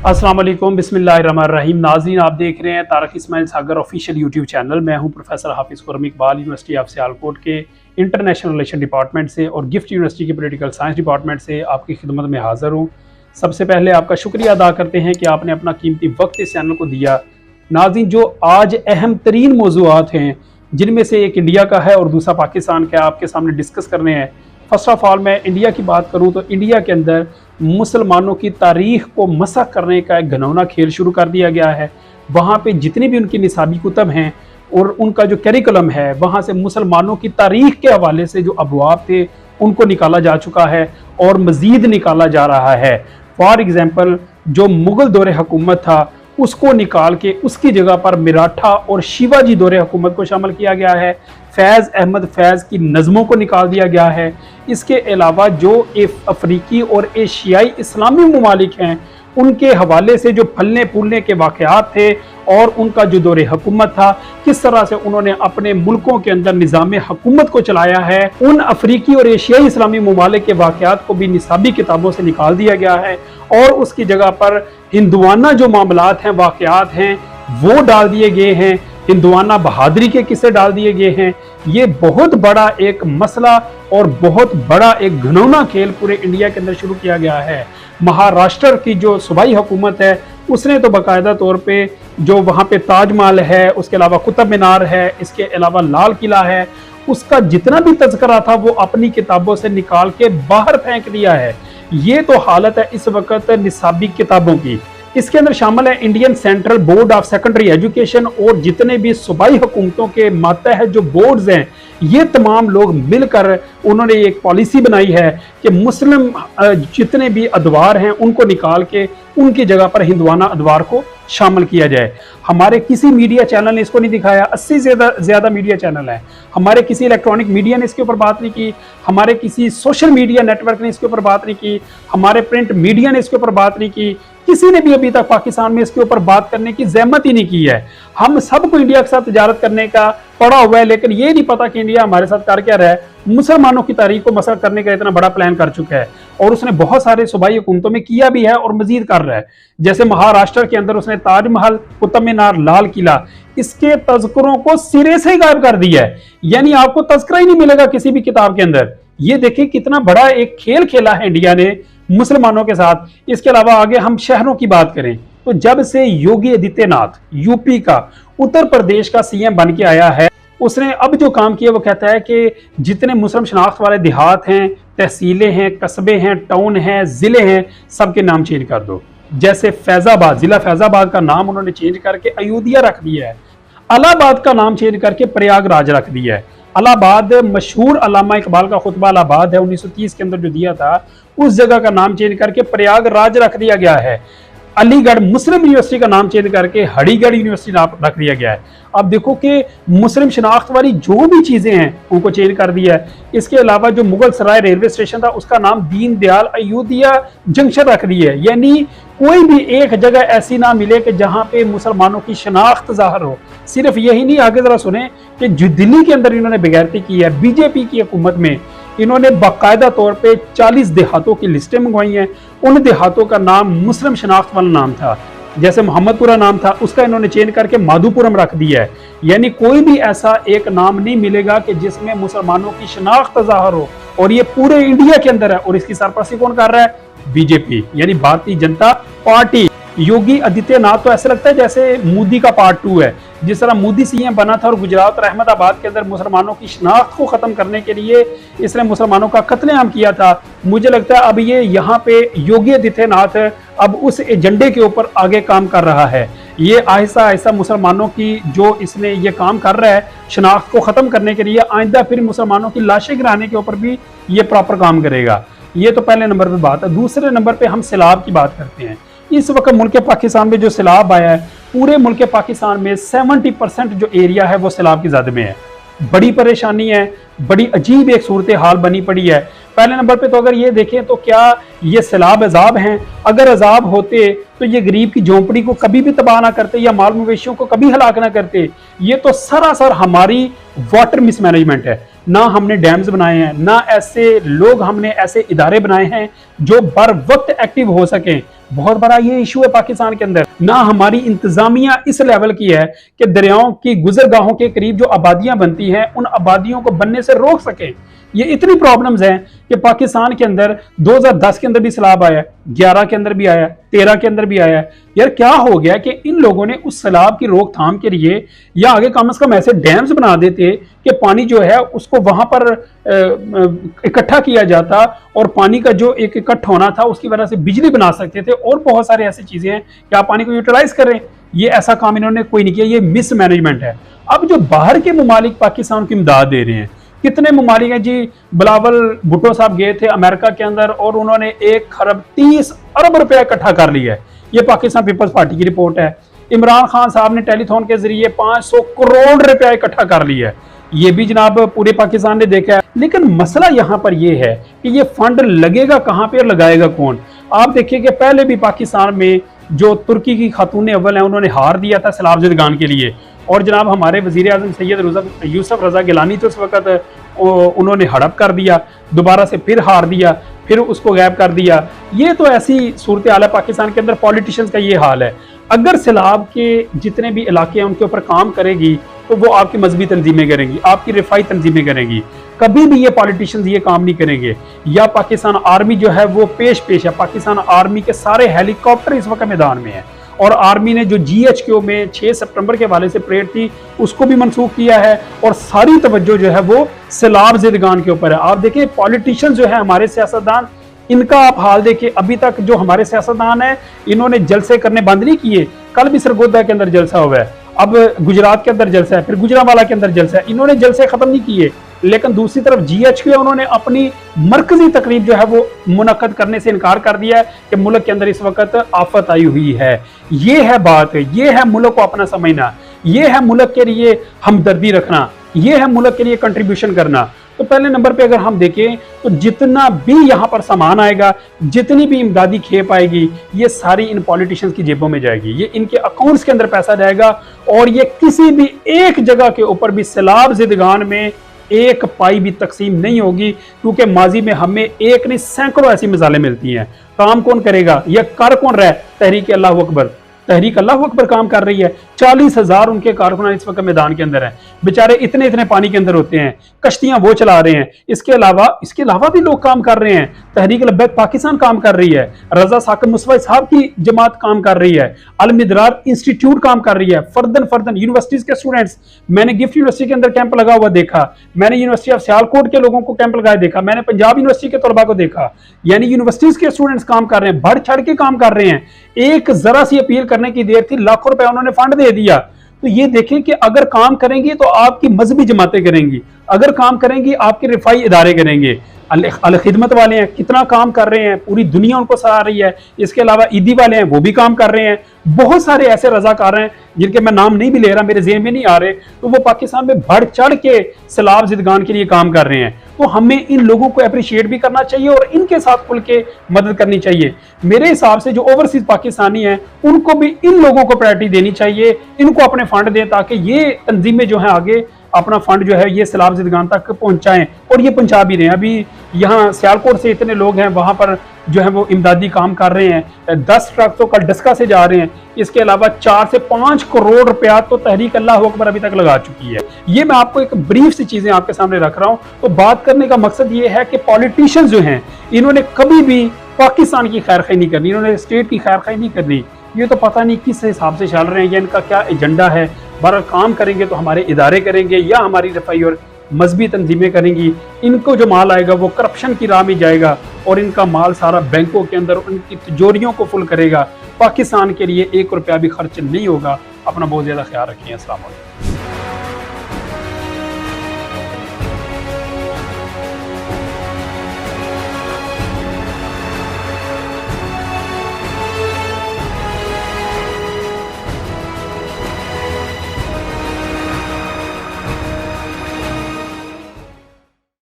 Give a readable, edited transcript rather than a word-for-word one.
अस्सलाम वालेकुम, बिस्मिल्लाहिर्रहमानिर्रहीम। नाज़रीन, आप देख रहे हैं तारक इस्माइल सागर ऑफिशियल यूट्यूब चैनल। मैं हूं प्रोफेसर हाफिज़ खुर्रम इकबाल, यूनिवर्सिटी ऑफ सियालकोट के इंटरनेशनल रिलेशन डिपार्टमेंट से और गिफ्ट यूनिवर्सिटी के पॉलिटिकल साइंस डिपार्टमेंट से आपकी खिदमत में हाज़िर हूं। सबसे पहले आपका शुक्रिया अदा करते हैं कि आपने अपना कीमती वक्त इस चैनल को दिया। नाज़रीन, जो आज अहम तरीन मौज़ूआत हैं, जिनमें से एक इंडिया का है और दूसरा पाकिस्तान का, आपके सामने डिस्कस करने हैं। फर्स्ट ऑफ ऑल मैं इंडिया की बात करूं तो इंडिया के अंदर मुसलमानों की तारीख को मसख करने का एक घिनौना खेल शुरू कर दिया गया है। वहाँ पे जितनी भी उनकी निसाबी कुतब हैं और उनका जो करिकुलम है, वहाँ से मुसलमानों की तारीख के हवाले से जो अबवाब थे उनको निकाला जा चुका है और मज़ीद निकाला जा रहा है। फॉर एग्ज़ाम्पल, जो मुग़ल दौरे हुकूमत था उसको निकाल के उसकी जगह पर मराठा और शिवाजी दौरे हुकूमत को शामिल किया गया है। फैज़ अहमद फैज़ की नज़मों को निकाल दिया गया है। इसके अलावा जो अफ्रीकी और एशियाई इस्लामी ममालिक हैं उनके हवाले से जो फलने फूलने के वाक़यात थे और उनका जो दौरे हुकूमत था, किस तरह से उन्होंने अपने मुल्कों के अंदर निज़ाम हुकूमत को चलाया है, उन अफ्रीकी और एशियाई इस्लामी ममालिक के वाक़यात को भी निसाबी किताबों से निकाल दिया गया है और उसकी जगह पर हिंदुआना जो मामलात हैं, वाक़यात हैं, वो डाल दिए गए हैं। हिंदुआना बहादुरी के किस्से डाल दिए गए हैं। ये बहुत बड़ा एक मसला और बहुत बड़ा एक घिनौना खेल पूरे इंडिया के अंदर शुरू किया गया है। महाराष्ट्र की जो सूबाई हुकूमत है उसने तो बाकायदा तौर पे जो वहाँ पे ताजमहल है, उसके अलावा कुतुब मीनार है, इसके अलावा लाल किला है, उसका जितना भी तज़किरा था वो अपनी किताबों से निकाल के बाहर फेंक दिया है। ये तो हालत है इस वक्त निसाबी किताबों की। इसके अंदर शामिल है Indian central board of secondary education और जितने भी सूबाई हुकूमतों के मातहत जो बोर्ड्स हैं, ये तमाम लोग मिलकर उन्होंने एक पॉलिसी बनाई है कि मुस्लिम जितने भी अदवार हैं उनको निकाल के उनकी जगह पर हिंदुआना अदवार को शामिल किया जाए। हमारे किसी मीडिया चैनल ने इसको नहीं दिखाया। 80 से ज़्यादा मीडिया चैनल हैं। हमारे किसी इलेक्ट्रॉनिक मीडिया ने इसके ऊपर बात नहीं की। हमारे किसी सोशल मीडिया नेटवर्क ने इसके ऊपर बात नहीं की। हमारे प्रिंट मीडिया ने इसके ऊपर बात नहीं की। किसी ने भी अभी तक पाकिस्तान में इसके ऊपर बात करने की ज़हमत ही नहीं की है। हम सबको इंडिया के साथ तिजारत करने का पड़ा हुआ है, लेकिन ये नहीं पता कि इंडिया हमारे साथ कर क्या रहा है। मुसलमानों की तारीख को मसख करने का इतना बड़ा प्लान कर चुका है और उसने बहुत सारे सूबाई हुकूमतों में किया भी है और मजीद कर रहा है। जैसे महाराष्ट्र के अंदर उसने ताजमहल, कुतुब मीनार, लाल किला, इसके तज़किरों को सिरे से गायब कर दिया है। यानी आपको तज़किरा ही नहीं मिलेगा किसी भी किताब के अंदर। ये देखिए कितना बड़ा एक खेल खेला है इंडिया ने मुसलमानों के साथ। इसके अलावा आगे हम शहरों की बात करें तो जब से योगी आदित्यनाथ यूपी का उत्तर प्रदेश का सीएम बन के आया है, उसने अब जो काम किया वो कहता है कि जितने मुस्लिम शनाख्त वाले देहात हैं, तहसीलें हैं, कस्बे हैं, टाउन हैं, ज़िले हैं, सबके नाम चेंज कर दो। जैसे फैज़ाबाद, ज़िला फैज़ाबाद का नाम उन्होंने चेंज करके अयोध्या रख दिया है। इलाहाबाद का नाम चेंज करके प्रयागराज रख दिया है। इलाहाबाद मशहूर अल्लामा इकबाल का खुतबा इलाहाबाद है 1930 के अंदर जो दिया था, उस जगह का नाम चेंज करके प्रयागराज रख दिया गया है। अलीगढ़ मुस्लिम यूनिवर्सिटी का नाम चेंज करके हड़ीगढ़ यूनिवर्सिटी रख दिया गया है। अब देखो कि मुस्लिम शनाख्त वाली जो भी चीज़ें हैं उनको चेंज कर दिया है। इसके अलावा जो मुगल सराय रेलवे स्टेशन था उसका नाम दीन दयाल अयोध्या जंक्शन रख दिया है। यानी कोई भी एक जगह ऐसी ना मिले कि जहाँ पे मुसलमानों की शनाख्त ज़ाहिर हो। सिर्फ यही नहीं, आगे ज़रा सुने कि जो दिल्ली के अंदर इन्होंने बेगैरती की है, बीजेपी की हुकूमत में इन्होंने बाकायदा तौर पे 40 देहातों की लिस्टें मंगवाई हैं। उन देहातों का नाम मुस्लिम शनाख्त वाला नाम था। जैसे मोहम्मदपुरा नाम था, उसका इन्होंने चेंज करके माधुपुरम रख दिया है। यानी कोई भी ऐसा एक नाम नहीं मिलेगा कि जिसमें मुसलमानों की शनाख्त ज़ाहिर हो, और ये पूरे इंडिया के अंदर है। और इसकी सरपरस्ती कौन कर रहा है? बीजेपी, यानी भारतीय जनता पार्टी। योगी आदित्यनाथ तो ऐसा लगता है जैसे मोदी का पार्ट 2 है। जिस तरह मोदी सीएम बना था और गुजरात और अहमदाबाद के अंदर मुसलमानों की शनाख्त को ख़त्म करने के लिए इसने मुसलमानों का कत्लेआम किया था, मुझे लगता है अब ये यहाँ पे योगी आदित्यनाथ अब उस एजेंडे के ऊपर आगे काम कर रहा है। ये आहिस्ता आहिस्ता मुसलमानों की जो इसने ये काम कर रहा है शनाख्त को ख़त्म करने के लिए, आइंदा फिर मुसलमानों की लाशें गिराने के ऊपर भी ये प्रॉपर काम करेगा। ये तो पहले नंबर पर बात है। दूसरे नंबर पर हम सैलाब की बात करते हैं। इस वक्त मुल्क पाकिस्तान में जो सैलाब आया है, पूरे मुल्क पाकिस्तान में 70% जो एरिया है वो सैलाब की ज़द में है। बड़ी परेशानी है, बड़ी अजीब एक सूरत हाल बनी पड़ी है। पहले नंबर पे तो अगर ये देखें तो क्या ये सैलाब अजाब हैं? अगर अजाब होते तो ये गरीब की झोंपड़ी को कभी भी तबाह ना करते या माल मवेशियों को कभी हलाक ना करते। ये तो सरासर हमारी वाटर मिसमैनेजमेंट है। ना हमने डैम्स बनाए हैं, ना ऐसे लोग हमने ऐसे इदारे बनाए हैं जो बर वक्त एक्टिव हो सकें। बहुत बड़ा ये इशू है पाकिस्तान के अंदर। ना हमारी इंतजामिया इस लेवल की है कि दरियाओं की गुजरगाहों के करीब जो आबादियां बनती हैं उन आबादियों को बनने से रोक सके। ये इतनी प्रॉब्लम्स हैं कि पाकिस्तान के अंदर 2010 के अंदर भी सैलाब आया, 11 के अंदर भी आया, 13 के अंदर भी आया। यार क्या हो गया कि इन लोगों ने उस सैलाब की रोकथाम के लिए या आगे कम से कम ऐसे डैम्स बना देते कि पानी जो है उसको वहां पर इकट्ठा किया जाता और पानी का जो एक इकट्ठा होना था उसकी वजह से बिजली बना सकते थे, और बहुत सारी ऐसी चीजें हैं कि आप पानी को यूटिलाइज करें। ये ऐसा काम इन्होंने कोई नहीं किया, ये मिसमैनेजमेंट है। अब जो बाहर के ममालिक पाकिस्तान की इमदाद दे रहे हैं, कितने ममालिक हैं जी। बिलावल भुट्टो साहब गए थे अमेरिका के अंदर और उन्होंने 1 खरब 30 अरब रुपया इकट्ठा कर लिया है। ये पाकिस्तान पीपल्स पार्टी की रिपोर्ट है। इमरान खान साहब ने टेलीथॉन के जरिए 500 करोड़ रुपया इकट्ठा कर लिया है। ये भी जनाब पूरे पाकिस्तान ने देखा है। लेकिन मसला यहां पर यह है कि ये फंड लगेगा कहां पे और लगाएगा कौन। आप देखिए कि पहले भी पाकिस्तान में जो तुर्की की खातून अव्वल है उन्होंने हार दिया था सैलाब ज़दगान के लिए, और जनाब हमारे वज़ीर आज़म सैयद यूसुफ रज़ा गिलानी तो उस वक़्त उन्होंने हड़प कर दिया, दोबारा से फिर हार दिया, फिर उसको गायब कर दिया। ये तो ऐसी सूरत हाल है पाकिस्तान के अंदर, पॉलिटिशियंस का ये हाल है। अगर सैलाब के जितने भी इलाके हैं उनके ऊपर काम करेगी तो वो आपकी मजहबी तंजीमें करेंगी, आपकी रिफाई तंजीमें करेंगी। कभी भी ये पॉलिटिशियंस ये काम नहीं करेंगे। या पाकिस्तान आर्मी जो है वो पेश है। पाकिस्तान आर्मी के सारे हेलीकॉप्टर इस वक्त मैदान में है, और आर्मी ने जो GHQ में 6 सितंबर के हवाले से परेड थी उसको भी मनसूख किया है, और सारी तवज्जो जो है वो सैलाब ज़दगान के ऊपर है। आप देखिए पॉलिटिशियन जो है हमारे सियासतदान, इनका आप हाल देखिए। अभी तक जो हमारे सियासतदान है इन्होंने जलसे करने बंद नहीं किए। कल भी सरगोदा के अंदर जलसा हुआ है, अब गुजरात के अंदर जलसा है, फिर गुजरावाला के अंदर जलसा है। इन्होंने जलसे खत्म नहीं किए, लेकिन दूसरी तरफ GHQ उन्होंने अपनी मरकजी तकरीब जो है वो मुनक्कद करने से इनकार कर दिया है कि मुल्क के अंदर इस वक्त आफत आई हुई है। ये है बात, ये है मुल्क को अपना समझना, ये है मुल्क के लिए हमदर्दी रखना, ये है मुल्क के लिए कंट्रीब्यूशन करना। तो पहले नंबर पे अगर हम देखें तो जितना भी यहाँ पर सामान आएगा, जितनी भी इमदादी खेप आएगी, ये सारी इन पॉलिटिशियंस की जेबों में जाएगी, ये इनके अकाउंट्स के अंदर पैसा जाएगा, और ये किसी भी एक जगह के ऊपर भी सैलाब ज़दगान में एक पाई भी तकसीम नहीं होगी। क्योंकि माजी में हमें एक नहीं सैकड़ों ऐसी मिसालें मिलती हैं। काम कौन करेगा, यह कर कौन रहा है? तहरीक अल्लाह अकबर, तहरीक अल्लाह अकबर काम कर रही है। 40,000 उनके कारकुनान इस वक्त मैदान के अंदर हैं। बेचारे इतने इतने पानी के अंदर होते हैं, कश्तियां वो चला रहे हैं। इसके अलावा भी लोग काम कर रहे हैं। तहरीक लब्बैक पाकिस्तान काम कर रही है, रजा साकिब मुसवा साहब की जमात काम कर रही है, अल मिदरार इंस्टीट्यूट काम कर रही है, फर्दन यूनिवर्सिटीज के स्टूडेंट्स। मैंने गिफ्ट यूनिवर्सिटी के अंदर कैंप लगा हुआ देखा, मैंने यूनिवर्सिटी ऑफ सियालकोट के लोगों को कैंप लगाया देखा, मैंने पंजाब यूनिवर्सिटी के तलबा को देखा। यानी यूनिवर्सिटीज के स्टूडेंट्स काम कर रहे हैं, बढ़ चढ़ के काम कर रहे हैं। एक जरा सी अपील करने की देर थी, लाखों रुपए उन्होंने फंड दे दिया। तो ये देखें कि अगर काम करेंगी तो आपकी मजहबी जमातें करेंगी, अगर काम करेंगी आपके रिफाई इदारे करेंगे। अल खिदमत वाले हैं, कितना काम कर रहे हैं, पूरी दुनिया उनको सराह रही है। इसके अलावा ईदी वाले हैं, वो भी काम कर रहे हैं। बहुत सारे ऐसे रजाकार हैं जिनके मैं नाम नहीं भी ले रहा, मेरे ज़हन में नहीं आ रहे, तो वो पाकिस्तान में बढ़ चढ़ के सैलाब ज़दगान के लिए काम कर रहे हैं। तो हमें इन लोगों को अप्रिशिएट भी करना चाहिए और इनके साथ खुल के मदद करनी चाहिए। मेरे हिसाब से जो ओवरसीज पाकिस्तानी हैं उनको भी इन लोगों को प्रायोरिटी देनी चाहिए, इनको अपने फंड दें ताकि ये तंजीमें जो है आगे अपना फंड जो है ये सैलाब ज़दगान तक पहुंचाएं, और ये पहुंचा भी रहे हैं। अभी यहाँ सियालकोट से इतने लोग हैं, वहां पर जो है वो इमदादी काम कर रहे हैं। 10 ट्रक तो कल डस्का से जा रहे हैं। इसके अलावा 4 से 5 करोड़ रुपया तो तहरीक अल्लाह अकबर अभी तक लगा चुकी है। ये मैं आपको एक ब्रीफ सी चीजें आपके सामने रख रहा हूँ। तो बात करने का मकसद ये है कि पॉलिटिशियंस जो हैं इन्होंने कभी भी पाकिस्तान की खैर खाई नहीं करनी, इन्होंने स्टेट की खैर खाई नहीं करनी। ये तो पता नहीं किस हिसाब से चल रहे हैं या इनका क्या एजेंडा है। बहरहाल काम करेंगे तो हमारे इदारे करेंगे या हमारी रफाई और मजहबी तंजीमें करेंगी। इनको जो माल आएगा वो करप्शन की राह में जाएगा और इनका माल सारा बैंकों के अंदर उनकी तिजोरियों को फुल करेगा। पाकिस्तान के लिए 1 रुपया भी खर्च नहीं होगा। अपना बहुत ज़्यादा ख्याल रखिए। अस्सलाम वालेकुम।